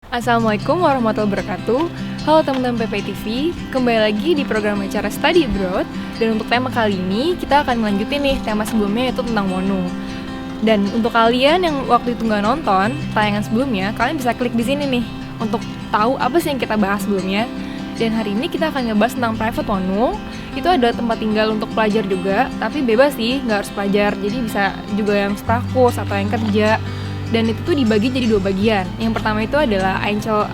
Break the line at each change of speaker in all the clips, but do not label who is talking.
Assalamualaikum warahmatullahi wabarakatuh. Halo teman-teman PPTV, kembali lagi di program acara Study Abroad. Dan untuk tema kali ini, kita akan melanjutin nih tema sebelumnya yaitu tentang Wonu. Dan untuk kalian yang waktu itu nggak nonton tayangan sebelumnya, kalian bisa klik di sini nih untuk tahu apa sih yang kita bahas sebelumnya. Dan hari ini kita akan ngebahas tentang private Wonu. Itu ada tempat tinggal untuk pelajar juga, tapi bebas sih, nggak harus pelajar. Jadi bisa juga yang stakus atau yang kerja. Dan itu tuh dibagi jadi 2 bagian. Yang pertama itu adalah Einzel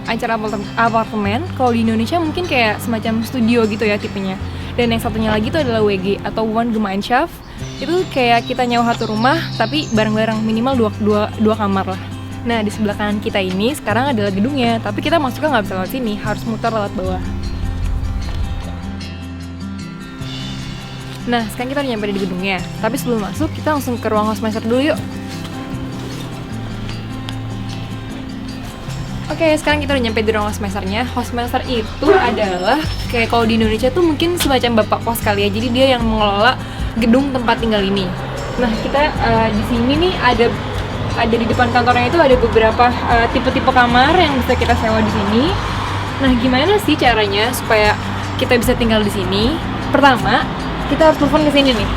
apartemen. Kalau di Indonesia mungkin kayak semacam studio gitu ya tipenya. Dan yang satunya lagi itu adalah WG atau Wohngemeinschaft. Itu kayak kita nyewa satu rumah tapi bareng-bareng, minimal dua kamar lah. Nah di sebelah kanan kita ini sekarang adalah gedungnya, tapi kita masuknya nggak bisa lewat sini, harus muter lewat bawah. Nah sekarang kita udah nyampe di gedungnya, tapi sebelum masuk kita langsung ke ruang hostmaster dulu yuk. Oke, sekarang kita udah nyampe di ruang hostmasternya. Hostmaster itu adalah kayak kalau di Indonesia tuh mungkin semacam bapak kos kali ya. Jadi dia yang mengelola gedung tempat tinggal ini. Nah, kita di sini nih ada di depan kantornya itu ada beberapa tipe-tipe kamar yang bisa kita sewa di sini. Nah, gimana sih caranya supaya kita bisa tinggal di sini? Pertama, kita harus telepon ke sini nih.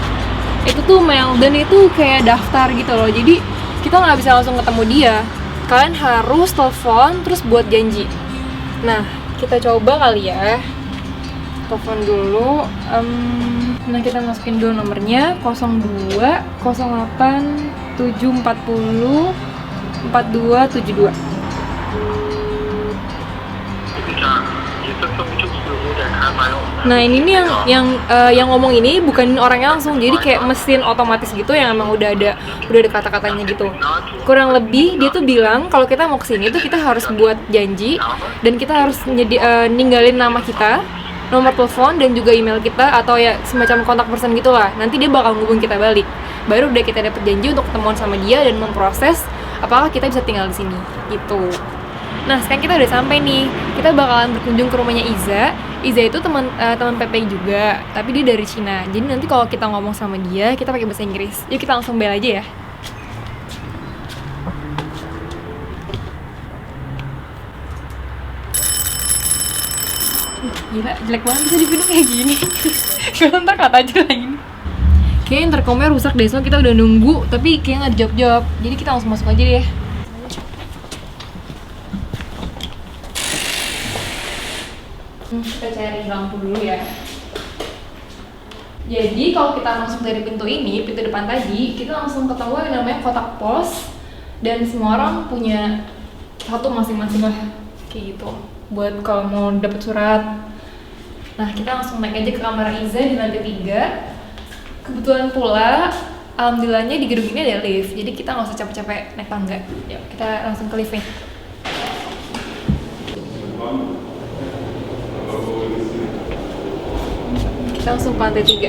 Itu tuh mail dan itu kayak daftar gitu loh. Jadi kita nggak bisa langsung ketemu dia. Kalian harus telepon terus buat janji. Nah, kita coba kali ya. Telepon dulu. Nah, kita masukin dulu nomornya 02 08 740 4272. Nah ini nih yang ngomong ini bukan orangnya langsung, jadi kayak mesin otomatis gitu yang emang udah ada kata-katanya gitu. Kurang lebih dia tuh bilang kalau kita mau kesini tuh kita harus buat janji dan kita harus ninggalin nama kita, nomor telepon dan juga email kita atau ya semacam kontak person gitulah. Nanti dia bakal ngubungin kita balik. Baru udah kita dapet janji untuk ketemuan sama dia dan memproses apakah kita bisa tinggal di sini gitu. Nah sekarang kita udah sampai nih, kita bakalan berkunjung ke rumahnya Iza. Iza itu teman PPI juga, tapi dia dari Cina. Jadi nanti kalau kita ngomong sama dia, kita pakai bahasa Inggris. Yuk kita langsung bel aja ya. Gila, jelek banget bisa di video kayak gini. Kalau ntar kata aja lagi nih. Kayaknya intercomnya rusak deh, soalnya kita udah nunggu, tapi kayaknya nggak dijawab-jawab. Jadi kita langsung masuk aja deh ya. Kita cari lampu dulu ya. Jadi kalau kita masuk dari pintu ini, pintu depan tadi, kita langsung ketemu yang namanya kotak pos. Dan semua orang punya satu masing-masing lah, kayak gitu. Buat kalau mau dapet surat. Nah kita langsung naik aja ke kamar Iza di lantai 3. Kebetulan pula, alhamdulillahnya di gedung ini ada lift. Jadi kita nggak usah capek-capek naik tangga. Yuk kita langsung ke liftnya. Langsung ke lantai 3.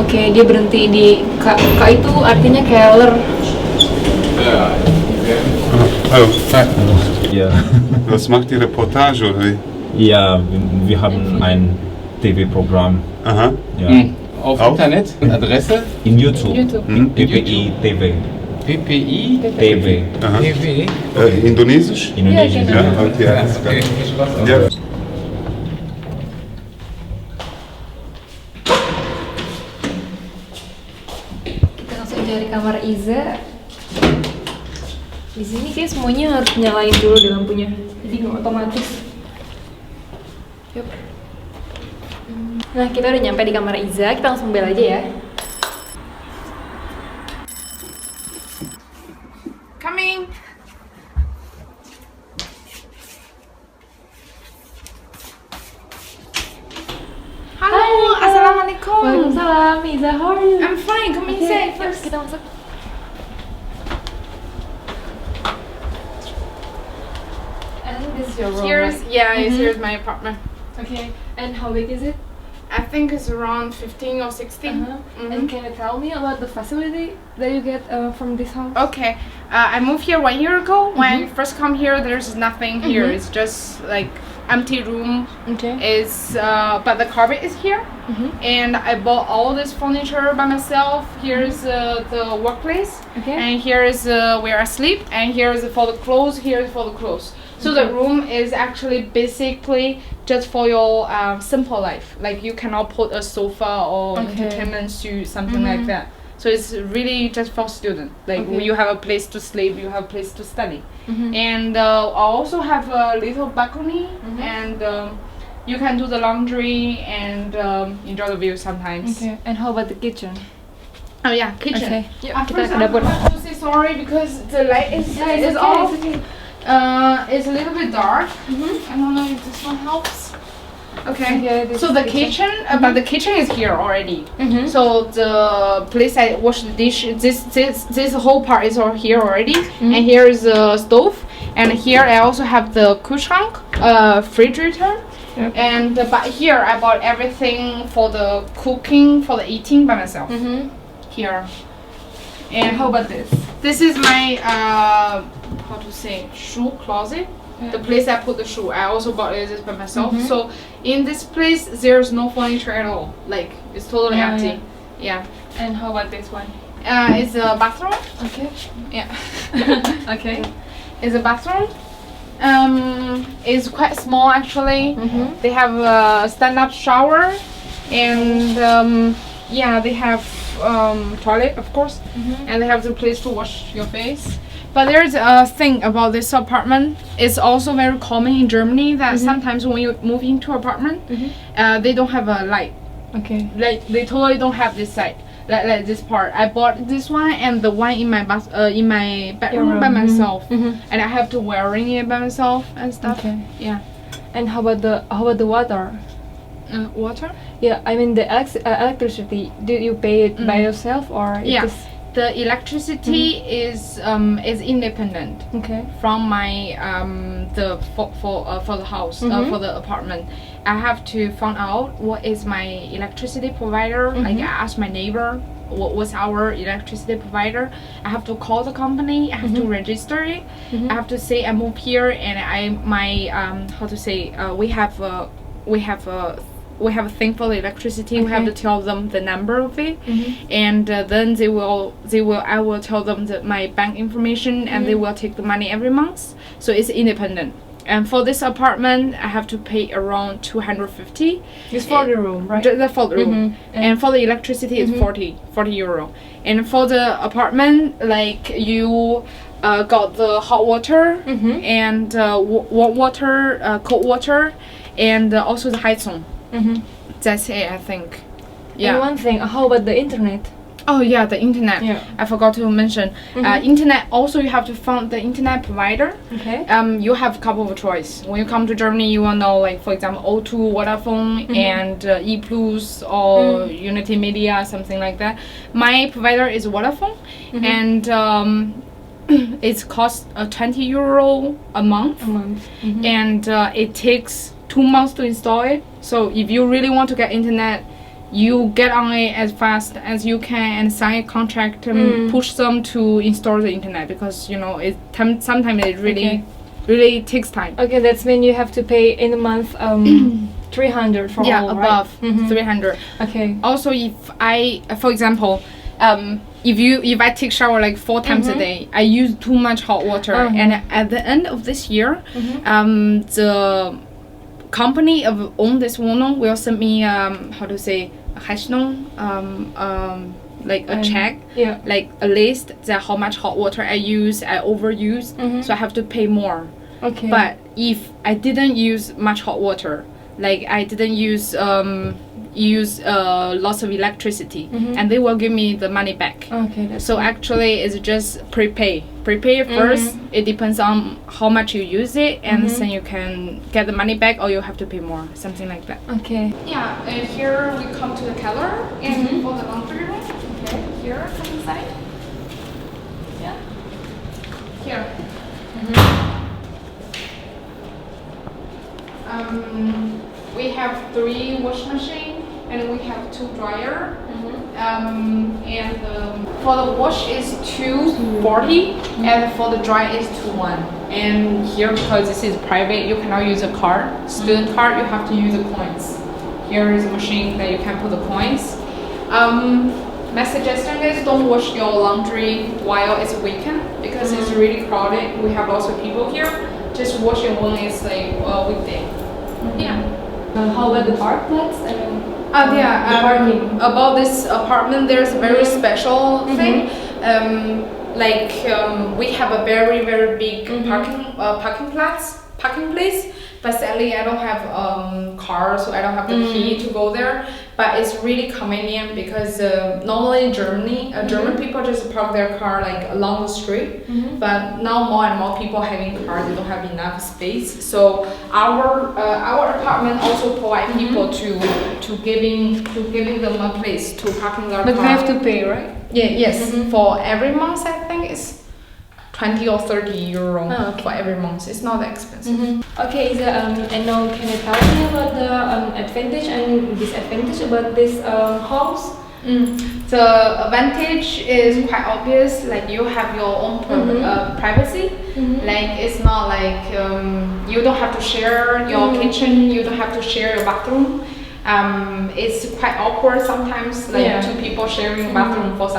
Oke, dia berhenti di K itu artinya Keller.
Hallo.
Ja.
Was macht die Reportage oder wie?
Ja, wir haben ein TV-Programm.
Aha.
Ja.
Auf
Auf?
Internet, Adresse,
In YouTube.
YouTube.
PPI TV.
PPI,
TV.
Aha.
TV.
Indonesisch?
Indonesia.
Ja, okay, alles klar.
Okay, viel Spaß.
Ja.
Kita langsung cari kamar Iza. Di sini kayak semuanya harus nyalain dulu di lampunya. Jadi nggak otomatis. Yup. Nah, kita udah nyampe di kamar Iza. Kita langsung bel aja ya.
Coming. Halo, assalamualaikum.
Waalaikumsalam, Iza. How are you?
I'm fine. Come inside
Yuk,
first.
kita masuk. I think this is your room,
Here's
right?
here's my apartment.
Okay. And how big is it?
I think it's around 15 or 16.
And can you tell me about the facility that you get from this house?
Okay, I moved here 1 year ago. When I first come here, there's nothing here. It's just like empty room.
Okay.
But the carpet is here, and I bought all this furniture by myself. Here's the workplace,
Okay.
and here is where I sleep, and here's for the clothes. Here's for the clothes. So the room is actually basically just for your simple life. Like you cannot put a sofa or entertainment suite, something like that. So it's really just for students. Like you have a place to sleep, you have a place to study. And I also have a little balcony, and you can do the laundry and enjoy the view sometimes.
Okay. And how about the kitchen?
Oh yeah, kitchen.
Okay.
First
Kita ke
I
dapur.
have to say sorry because the light is off. It's a little bit dark. I don't know if this one helps. Okay.
This
So
is
the kitchen, but the kitchen is here already. So the place I wash the dish, this whole part is all here already. And here is the stove, and here I also have the kühlschrank, refrigerator. And but here I bought everything for the cooking, for the eating by myself. Here. And how about this? This is my how to say, shoe closet. The place I put the shoe. I also bought this by myself. So in this place there's no furniture at all. Like it's totally empty. Yeah.
And how about this one?
It's a bathroom.
Okay.
Yeah.
Okay.
It's a bathroom. It's quite small actually. They have a stand-up shower, and yeah, they have toilet of course, and they have the place to wash your face. But there's a thing about this apartment. It's also very common in Germany that sometimes when you move into an apartment, they don't have a light.
Okay.
Like they totally don't have this side. Like this part. I bought this one and the one in my bedroom by myself, and I have to wearing it by myself and stuff.
Okay.
Yeah.
And how about the water?
Water?
Yeah, I mean the electricity. Do you pay it by yourself or it
Yeah.
is
The electricity is independent
okay?
from my for the house for the apartment. I have to find out what is my electricity provider. Like I ask my neighbor what was our electricity provider. I have to call the company. I have to register it. I have to say I move here and how to say we have a thing for the electricity. We have to tell them the number of it, and then I will tell them my bank information, and they will take the money every month. So it's independent. And for this apartment, I have to pay around 250.
It's for the room, right?
The for the room. And for the electricity, it's 40 euro. And for the apartment, like you got the hot water and warm water, cold water, and also the Heizung. That's it, I think. Yeah.
And one thing, how about the internet?
Oh yeah, the internet.
Yeah.
I forgot to mention. Internet. Also, you have to find the internet provider.
Okay.
You have a couple of choice. When you come to Germany, you will know, like for example, O2, Vodafone, and E Plus or Unity Media, something like that. My provider is Vodafone, and it costs 20 euro a month, and it takes 2 months to install it. So if you really want to get internet, you get on it as fast as you can and sign a contract and push them to install the internet, because you know sometimes it really takes time.
Okay, that's mean you have to pay in a month 300 for all,
above
right?
300.
Okay.
Also, if I, for example, if I take shower like 4 times a day, I use too much hot water, and at the end of this year, the company of own this wohnung will send me how to say Rechnung, like a check, like a list that how much hot water I use, I overuse, so I have to pay more.
Okay.
But if I didn't use much hot water, like I didn't use lots of electricity, and they will give me the money back.
Okay. That's
So actually, it's just prepay first. It depends on how much you use it, and then you can get the money back, or you have to pay more, something like that.
okay.
Yeah, and here we come to the cellar, and for the laundry room. Okay, here, come inside. Yeah. Here. We have 3 wash machine, and we have 2 dryer. For the wash is 240, and for the dry is 21. And here, because this is private, you cannot use a card. Student card, you have to use the coins. Here is a machine that you can put the coins. My suggestion is don't wash your laundry while it's weekend, because it's really crowded. We have lots of people here. just washing when it's like weekday. Yeah.
How about the park plots?
Yeah. About this apartment, there's a very special thing. We have a very very big parking place. But sadly, I don't have car, so I don't have the key to go there. But it's really convenient because normally in Germany, German people just park their car like along the street. But now more and more people having cars, they don't have enough space. So our apartment also provide people to giving them a place to parking their car.
But they have to pay, right?
Yeah. Yes. For every month, I think it's 20 or 30 euro for every month. It's not that expensive.
Okay, and now can you tell me about the advantage and disadvantage about this house?
The advantage is quite obvious. Like you have your own privacy. Like it's not like you don't have to share your kitchen. You don't have to share your bathroom. It's quite awkward sometimes, like two people sharing bathroom for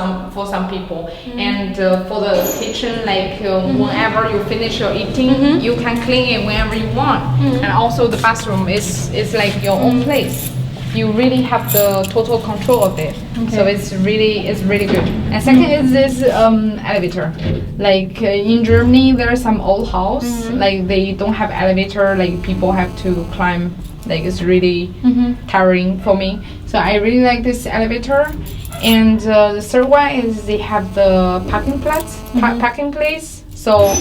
some people. And for the kitchen, like whenever you finish your eating, you can clean it whenever you want. And also the bathroom is like your own place. You really have the total control of it. So it's really good. And second is this elevator. Like in Germany, there are some old house like they don't have elevator. Like people have to climb. Like it's really tiring for me. So I really like this elevator. And the third one is they have the parking place. So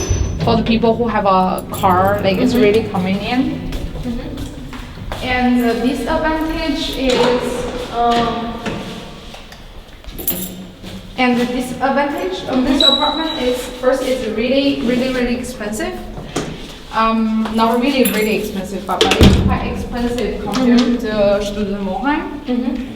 for the people who have a car, like it's really convenient. And the disadvantage is the disadvantage of this apartment is first it's really expensive. Not really expensive, but it's quite expensive compared to Studentenwohnheim.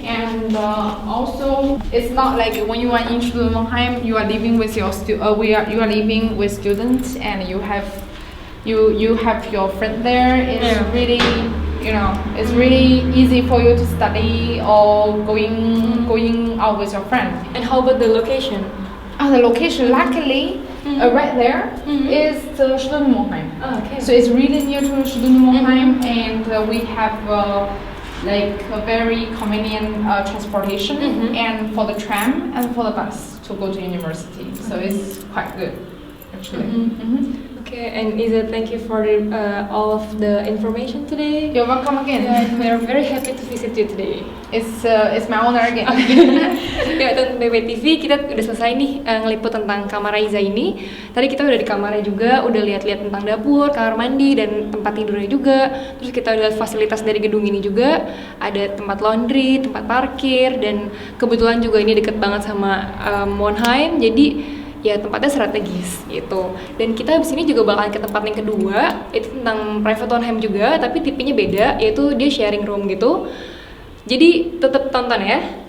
And also, it's not like when you are in Studentenwohnheim, you are living with you are living with students, and you have your friend there. It's really it's really easy for you to study or going out with your friend.
And how about the location?
The location, luckily, right there is the Studentenwohnheim.
Okay.
So it's really near to Studentenwohnheim, and we have like a very convenient transportation, and for the tram and for the bus to go to university. So it's quite good, actually.
Okay, and Iza, thank you for all of the information today.
You're welcome again.
We are very happy to visit you today.
It's my honor again.
Ya, dan PPTV kita udah selesai nih ngeliput tentang kamar Iza ini. Tadi kita udah di kamarnya juga, udah lihat-lihat tentang dapur, kamar mandi, dan tempat tidurnya juga. Terus kita udah lihat fasilitas dari gedung ini juga. Ada tempat laundry, tempat parkir, dan kebetulan juga ini deket banget sama Monheim. Jadi ya tempatnya strategis gitu. Dan kita habis ini juga bakalan ke tempat yang kedua, itu tentang private Monheim juga, tapi tipenya beda, yaitu dia sharing room gitu. Jadi tetap tonton ya.